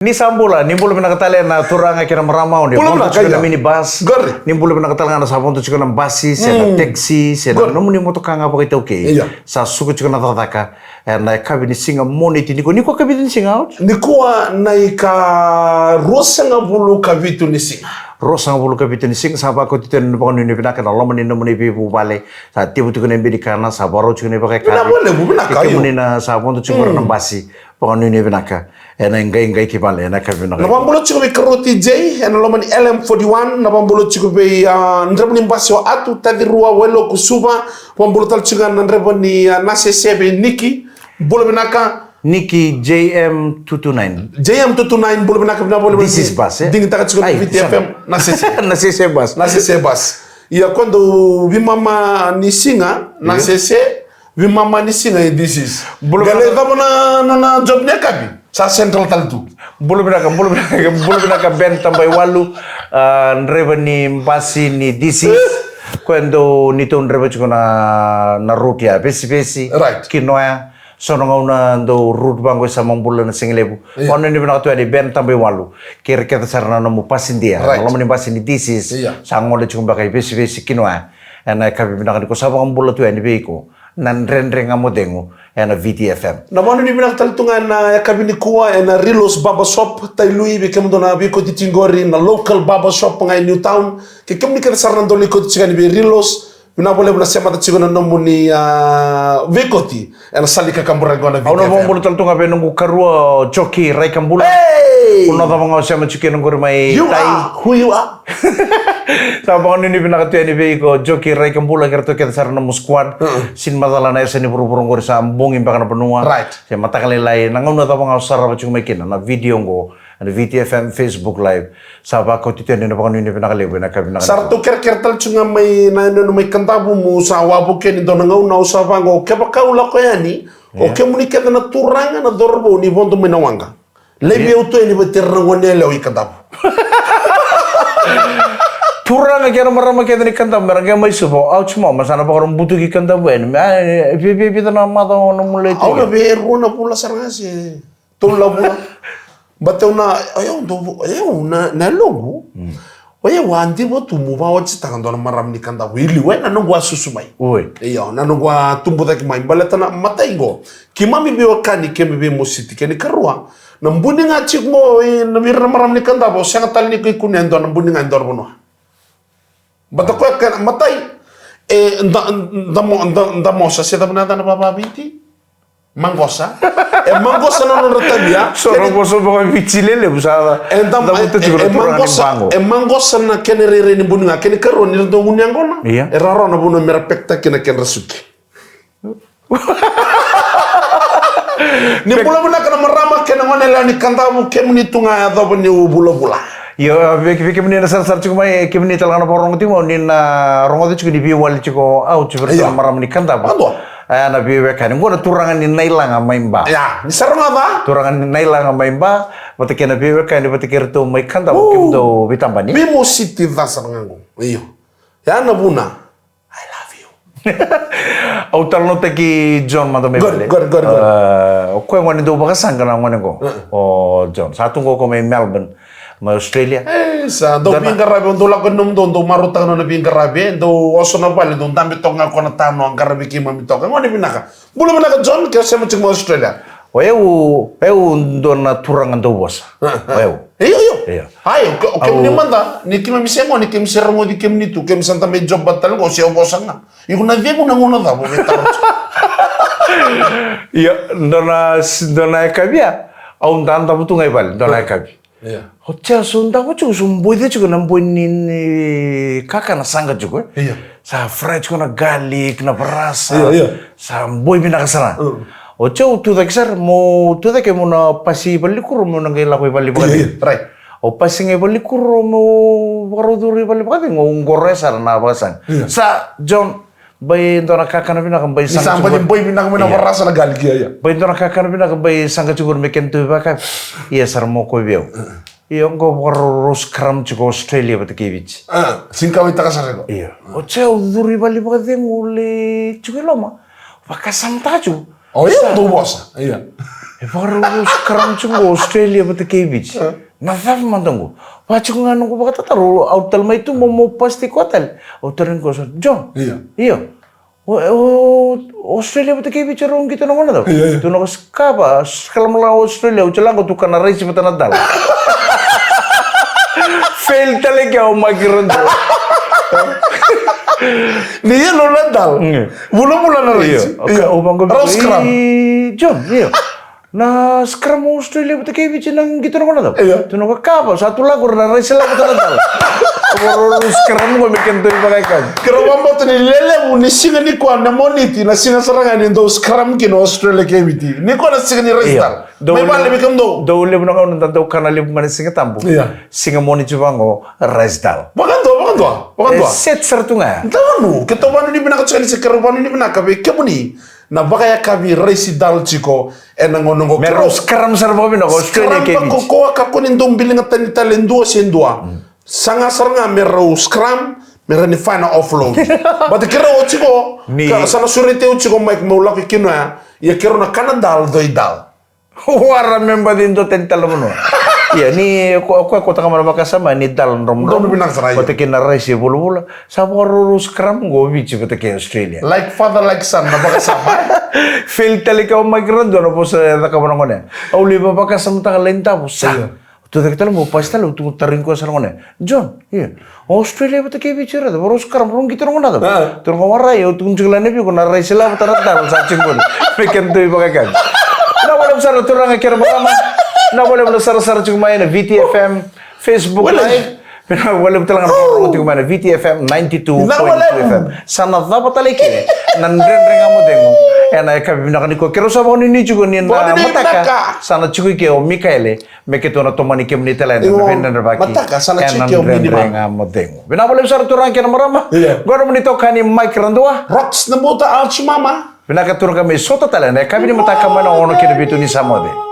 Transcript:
Ni sambula, ni bulu pina katale na turanga kira maramau ni. Bulu Bonto chukuna minibus. Ni bulu pina katale na sabonto chukuna basi, sena taxi, sena nomu ni moto kanga pa kita oke. Sa suku chukuna tataka na kabi ni singa moniti niko kabi ni singa out. Nikuwa na ika rosanga bulu kabitu ni singa. Rosanga bulu kabitu ni singa sa ko titen no pon ni pina kana lomo ni nomu ni bibu bale. Sa tibu chukuna mbidi kana sa baro chukuna pa Pina boleh bubina kayo. Kemuni na sabonto chukuna basi. Pon ni pina ka. Ena ngai kibale ena kabi na. Nabambulo chiko be karoti J ena lomani LM41 nabambulo chiko be ndreboni mbasi wa atu tadirua welo kusuba nabambulo tal chiko ndreboni nase sebe Niki bolo benaka Niki JM229 JM229 bolo benaka bina bolo This is bus ding taka chiko VTFM nase bus nase bus ya quando vimama ni singa nase vimama ni singa this is gale dabona na job ne kabi sa central taltu bulu binaka ben tambay walu nreba ni mbasi ni disi quando nito nreba chuko na route ya besi right kinoya sono ngauna ndo route bango sa mambula na singlebu ono ni binaka tuwa di ben tambay walu kira kita sarana no mu pasindia lama ni mbasi ni disi sa ngole chuko baka besi kinoya ena kabi binaka ni ko sabang mambula tuwa ni beiko nan renga modengo ena VTFM. Na manu ni binak taltungan na yakabini kuwa ena Rilos Baba Shop tailui bikem do na biko titingori na local Baba Shop ngai New Town ke kemni ka sarnan do liko tsigani bi Rilos bina boleh bina sema tsigona nomu ni Vekoti ena salika kambura gona VTFM. Auna bombolo taltunga be nungu karua joki rai kambula. Uno da banga sema chike nungu mai you are who you are. Sabang ni binak tu ni biko joki rai kambula kerto kita sarna mu squad sin madala na eseni buru-buru ngori sa ambong imbakana benua. Right. Saya mata kali lain nangauna da banga usara bacung mekin na video ngo na VTFM Facebook live sabak ko titen ni banga ni binak lebu na kabina. Sarto ker-ker tal chunga mai na no mai kantabu mu sa wabu ken do nangauna usaba ngo kebaka ula ko yani o kemuni keda na turanga na dorbo ni bondo menawanga. Lebi auto ni beterangone lewi kantabu. Turang aja marama kita ni kanta mereka mai supo au cuma masana pakarong butuh ki kanta buen pipi tanah mata ono mulai tu au na beru na pula sarangasi tulla pula bateu na ayo na logo oye wanti bo tumu ba wati tangan dona maram ni kanta wili we na nungwa susumai oi iyo na nungwa tumbu taki mai baletana mataingo kimami biwa kani kemi bi musiti keni karua na mbuni nga chikmo na mirna maram ni kanta bo sanga tal ni kuikunen dona mbuni nga ndor bono Bata ko kan matay nda mosa siya tapos na baba binti mangosa mangosa no retabia soro boso baka pichilele busada mangosa na kenere ni bunga ken karo ni do ngunyangona eraro na buno merapekta ken rasuki ni bula kana marama ken ngone ni kantamu kemni tunga ya do ni bula Yo, viki meni nasar cukup mai kemni talangana porong ti mau nina rongo tu cukup di biwal cukup au cukup maram ni kanta ba. Na biwe kan ngona turangan ni nailang mai mba. Ya, ni sarang apa? Turangan ni nailang mai mba, bata kena biwe kan bata kerto mai kanta ba kim do bitambani. Mi musiti da sarangango. Iyo. Ya na buna. I love you. Au talno teki John mado mebale. Gor. Ko ngone do bakasan kana ngone ko. Oh John, satu ko mai Melbourne. Ma Australia. Sa do pingarabe do lagon do maruta no pingarabe do oso na pale do tambi tonga ko na tano ang karabe ki mami tonga ngoni binaka. Bulo binaka John ke sa mo Australia. Eu do na turangan do bosa. Iyo. Ayo ke ni manda ni ki mami sengo ni ki miserango di kem ni tu kem santa me job batal go se bosa nga. Iku na vie na ngona da bo betar. Iya, dona kabia. Au tanta butu ngai bal dona kabi. Iya. Hotel sunda ko chugo sumboi de chugo namboi ni kaka na sanga chugo. Iya. Sa fried chugo na garlic na brasa. Iya. Sa mboi bina kasana. Ocho tu da kisar mo tu da ke mo na pasi balikur mo na ngela ko bali bagati. Iya, right. O pasi ngai balikur mo baroduri bali bagati ngoresa na basan. Sa John bay ndona kaka na bina kan bay sanga. Isa mbali boy bina ko na brasa na garlic ya. Bay ndona kaka na bina kan bay sanga chugo meken tu baka. Iya sar mo ko biao. Iya ngo ros kram chugo Australia batakivich. Singkawi takasarego. Iya. O cheo duri bali bagati ngule chugo loma. Baka samtaju. Oh iya, do bosa. Iya. Baru sekarang cuma Australia betul kebich. Nafaf mantangu. Wajib nganu ko baka taru autal ma itu mau pasti kotal. Autarin ko John. Iya. Australia betul kebich orang kita nang mana tau. Tu nang skapa sekarang malah Australia ucalang ko tu kana race betul nadal. Fail talaga ako magkirondo. Niya lo nadal. Mula-mula na race. Rose Scrum. John, iya. Na Scrum Australia betul kayak bici nang gitu nang mana tau? Tu nang kapal satu lagu na race lagu betul nadal. Baru Scrum gue bikin tuh pakai kan. Kalau mambo tu ni lele mu ni singa ni kuan na moniti na singa serangan ni do Scrum kino Australia kayak bici. Ni kuan na singa ni race dal. May balik bikin do. Do le nang nang tanda kana le mana singa tambu. Singa moniti bango race dal. Bakan dua. Set sertunga. Tahu, kita mana ni benak sekali sekarang mana ni benak kabe kemuni. Na baka ya kabi race dal chiko enangonongo Mero Scrum serbo bino Australia kayak bici. Ko kakunin dong biling ngatan talen dua sen dua. Sanga seranga mero Scrum mero ni final offload. Bati kira o chiko sana surete o chiko Mike Moula ki kinwa ya kira na kanadal doi dal. Wara member din do tental mo. Iya ni ko kota kamar makasama ni dal rom. Dom binang sarai. Bati kina race bulu sabor Scrum go bici bati ke Australia. Like father like son na makasama. Fail talika o migrant do na po sa kamar ngone. Auli ba makasama ta lenta po sa. Tu kita mo pasta lo tu taring ko sa ngone. John, iya. Australia bati ke bici ra boro Scrum rom gitu ngona do. Tu ngawara yo tu njulane bi ko na race la bata dal sa cingol. Pekan tu bagakan. Na wala besar turang akhir pertama. Na boleh besar-besar cuma main VTFM Facebook Live. Na boleh betul kan cuma main VTFM 92.2 FM. Sana dapat lagi. Nandren kamu tengok. Ena kami nak niko kero sama ini juga ni na mataka. Sana cukup keo Mikaele. Meketu na tomani kem ni telain. Benar baki. Mataka sana cukup keo minimal. Kamu tengok. Bina boleh besar turang akhir marama. Gua menito kani Mike Randua. Rocks na buta alch mama. Bina katurang kami sota telain. Kami ni mataka mana ono kira bitu ni sama deh.